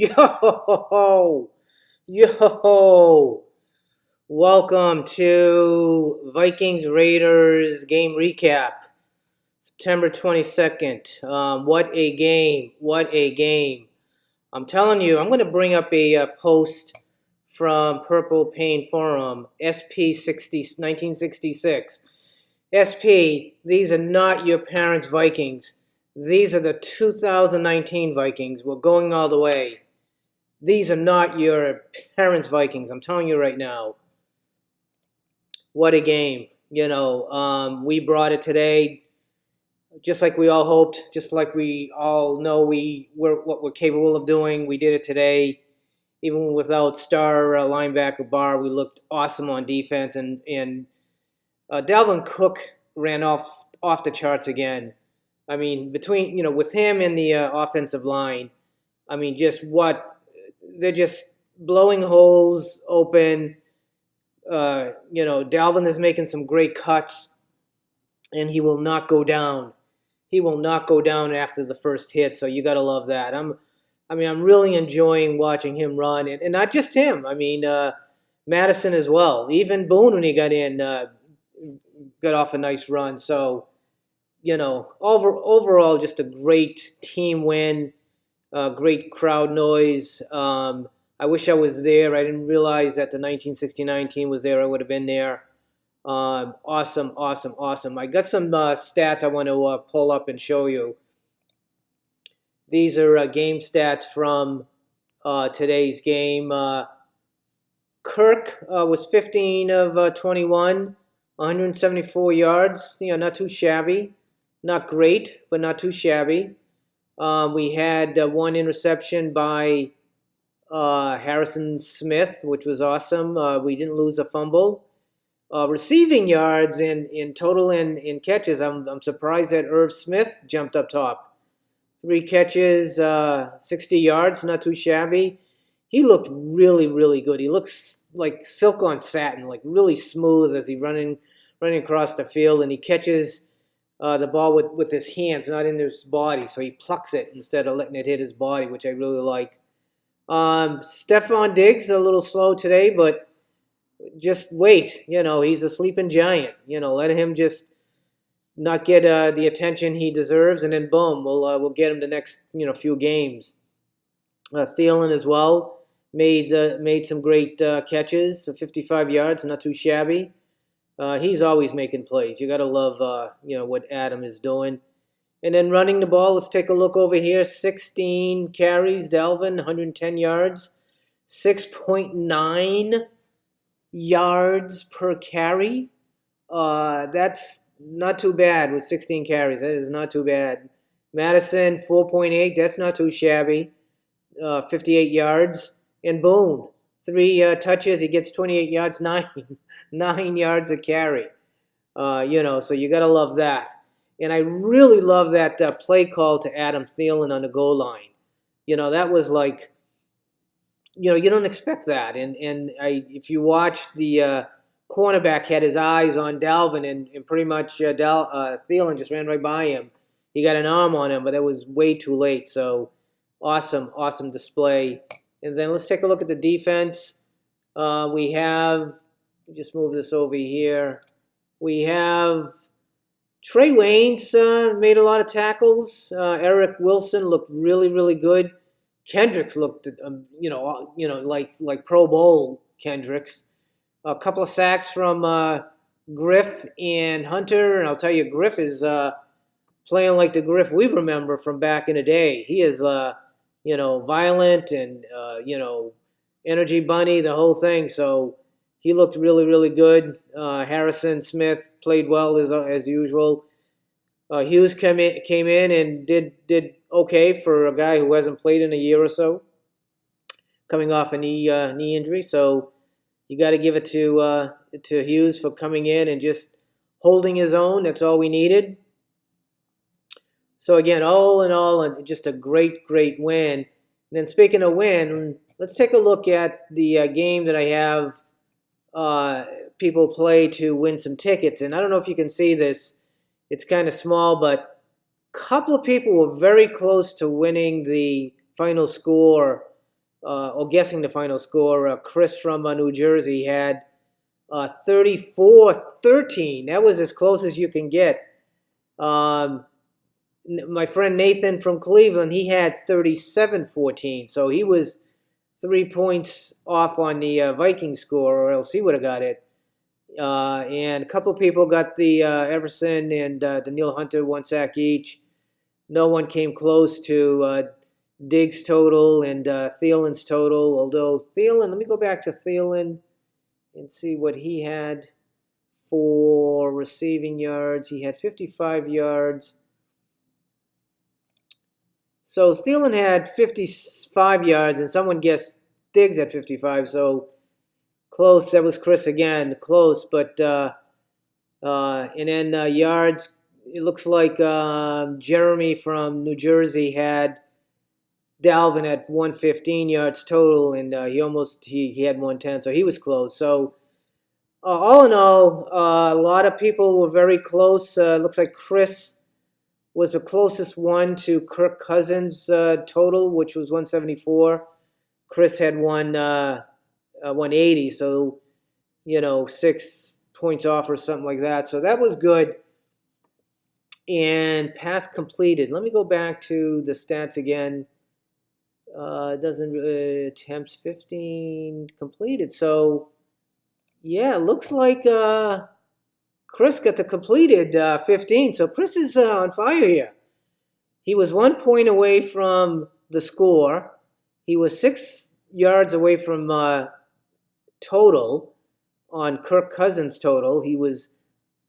Yo, yo, welcome to Vikings Raiders game recap, September 22nd. What a game! What a game! I'm telling you, I'm going to bring up a post from Purple Pain Forum, SP 1966. SP, these are not your parents' Vikings. These are the 2019 Vikings. We're going all the way. These are not your parents' Vikings. I'm telling you right now. What a game. We brought it today, just like we all hoped, just like we all know what we're capable of doing. We did it today. Even without star linebacker Barr, we looked awesome on defense. And Dalvin Cook ran off the charts again. I mean, with him and the offensive line, I mean, they're just blowing holes open. Dalvin is making some great cuts, and he will not go down. He will not go down after the first hit, so you got to love that. I'm really enjoying watching him run, and not just him. I mean, Madison as well. Even Boone, when he got in, got off a nice run. So, overall, just a great team win. Great crowd noise. I wish I was there. I didn't realize that the 1969 team was there. I would have been there. Awesome. I got some stats I want to pull up and show you. These are game stats from today's game. Kirk was 15 of 21, 174 yards. Not too shabby. Not great, but not too shabby. We had one interception by Harrison Smith, which was awesome. We didn't lose a fumble. Receiving yards in total in catches, I'm surprised that Irv Smith jumped up top. 3 catches, 60 yards, not too shabby. He looked really, really good. He looks like silk on satin, like really smooth as he's running across the field, and he catches the ball with his hands, not in his body. So he plucks it instead of letting it hit his body, which I really like. Stephon Diggs a little slow today, but just wait. He's a sleeping giant. Let him just not get the attention he deserves, and then boom, we'll get him the next few games. Thielen as well made some great catches, 55 yards, not too shabby. He's always making plays. You got to love, what Adam is doing. And then running the ball, let's take a look over here. 16 carries, Dalvin, 110 yards, 6.9 yards per carry. That's not too bad with 16 carries. That is not too bad. Madison, 4.8. That's not too shabby. 58 yards. And boom, 3 touches. He gets 28 yards, 9 yards a carry. So you got to love that. And I really love that play call to Adam Thielen on the goal line. That was like, you don't expect that. And if you watch the cornerback had his eyes on Dalvin, and pretty much Thielen just ran right by him. He got an arm on him, but that was way too late. So awesome display. And then let's take a look at the defense. Just move this over here. We have Trey Waynes made a lot of tackles. Eric Wilson looked really, really good. Kendricks looked, like Pro Bowl Kendricks. A couple of sacks from Griff and Hunter, and I'll tell you, Griff is playing like the Griff we remember from back in the day. He is, violent and energy bunny, the whole thing. So he looked really, really good. Harrison Smith played well as usual. Hughes came in and did okay for a guy who hasn't played in a year or so, coming off a knee injury. So you got to give it to Hughes for coming in and just holding his own. That's all we needed. So again, all in all, just a great win. And then speaking of win, let's take a look at the game that I have people play to win some tickets. And I don't know if you can see this. It's kind of small, but a couple of people were very close to winning the final score or guessing the final score. Chris from New Jersey had 34-13. That was as close as you can get. My friend Nathan from Cleveland, he had 37-14. So he was 3 points off on the Viking score, or else he would have got it. And a couple of people got the Everson and Daniil Hunter 1 sack each. No one came close to Diggs' total and Thielen's total. Although Thielen, let me go back to Thielen and see what he had for receiving yards. He had 55 yards. So Thielen had 55 yards, and someone guessed Diggs at 55. So close. That was Chris again. Close, but and then yards. It looks like Jeremy from New Jersey had Dalvin at 115 yards total, and he had 110, so he was close. So all in all, a lot of people were very close. Looks like Chris was the closest one to Kirk Cousins' total, which was 174. Chris had 180, so 6 points off or something like that. So that was good. And pass completed. Let me go back to the stats again. Attempts 15 completed. So yeah, looks like Chris got the completed 15. So Chris is on fire here. He was 1 point away from the score. He was 6 yards away from total on Kirk Cousins' total. He was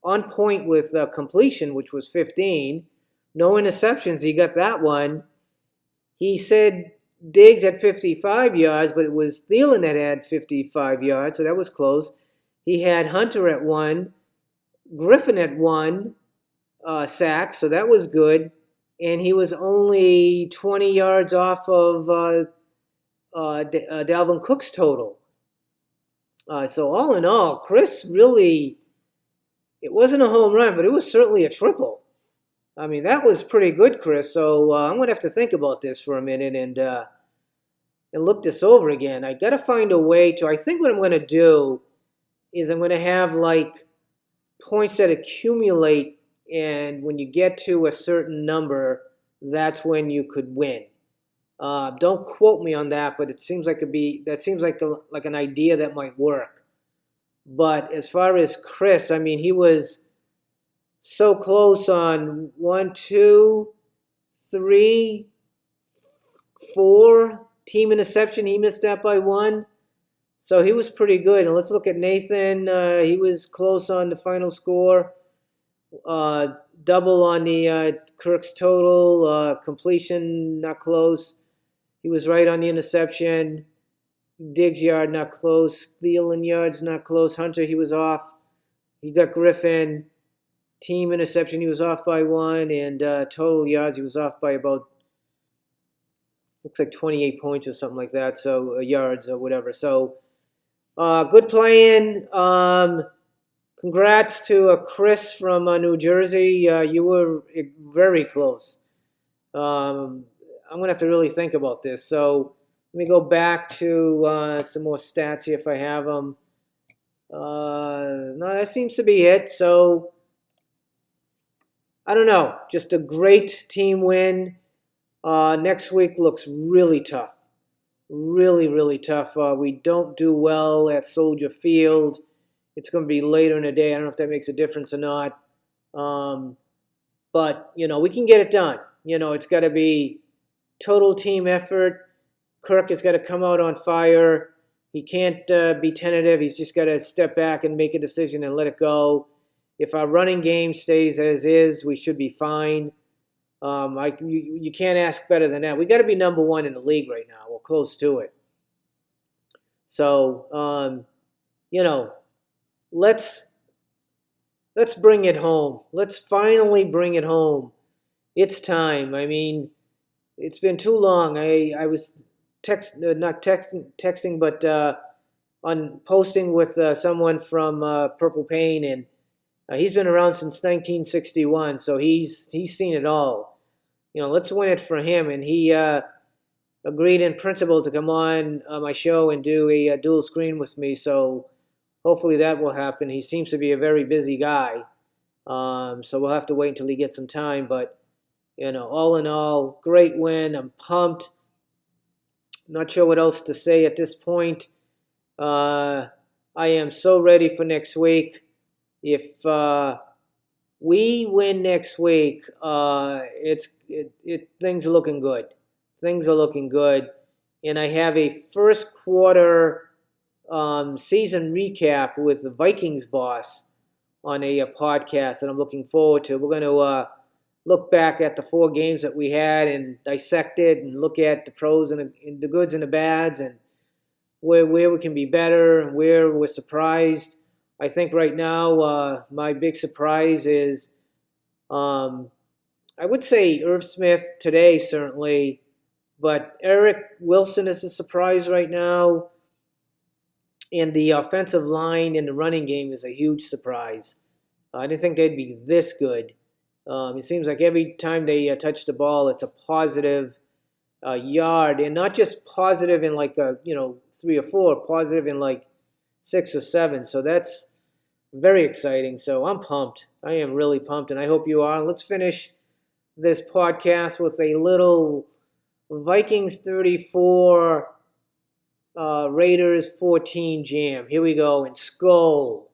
on point with completion, which was 15. No interceptions. He got that one. He said Diggs at 55 yards, but it was Thielen that had 55 yards, so that was close. He had Hunter at 1, Griffin at 1 sack, so that was good. And he was only 20 yards off of Dalvin Cook's total. So all in all, Chris really, it wasn't a home run, but it was certainly a triple. I mean, that was pretty good, Chris. So I'm going to have to think about this for a minute and look this over again. I got to find a way to, I think what I'm going to do is I'm going to have like points that accumulate, and when you get to a certain number, that's when you could win. Don't quote me on that, but it seems like like an idea that might work. But as far as Chris, I mean, he was so close on 1, 2, 3, 4 team interception. He missed that by 1. So he was pretty good. And let's look at Nathan. He was close on the final score. Double on the Kirk's total. Completion, not close. He was right on the interception. Diggs yard, not close. Thielen yards, not close. Hunter, he was off. He got Griffin. Team interception, he was off by 1. And total yards, he was off by about, looks like 28 points or something like that. So yards or whatever. So good playing. Congrats to Chris from New Jersey. You were very close. I'm going to have to really think about this. So let me go back to some more stats here if I have them. No, that seems to be it. So I don't know. Just a great team win. Next week looks really tough. Really, really tough. We don't do well at Soldier Field. It's going to be later in the day. I don't know if that makes a difference or not. But, we can get it done. It's got to be total team effort. Kirk has got to come out on fire. He can't be tentative. He's just got to step back and make a decision and let it go. If our running game stays as is, we should be fine. You can't ask better than that. We got to be number 1 in the league right now. We're close to it. So, let's bring it home. Let's finally bring it home. It's time. I mean, it's been too long. I was not texting, but on posting with someone from Purple Pain, and he's been around since 1961, so he's seen it all. Let's win it for him. And he agreed in principle to come on my show and do a dual screen with me. So hopefully that will happen. He seems to be a very busy guy. So we'll have to wait until he gets some time. But, all in all, great win. I'm pumped. Not sure what else to say at this point. I am so ready for next week. If we win next week, things are looking good. Things are looking good. And I have a first quarter season recap with the Vikings boss on a podcast that I'm looking forward to. We're going to look back at the 4 games that we had and dissect it and look at the pros and the goods and the bads and where we can be better and where we're surprised. I think right now my big surprise is I would say Irv Smith today certainly, but Eric Wilson is a surprise right now. And the offensive line in the running game is a huge surprise. I didn't think they'd be this good. It seems like every time they touch the ball, it's a positive yard, and not just positive in like 3 or 4, positive in like 6 or 7. So that's very exciting. So I'm pumped. I am really pumped, and I hope you are. Let's finish this podcast with a little Vikings 34, Raiders 14 jam. Here we go. And Skull.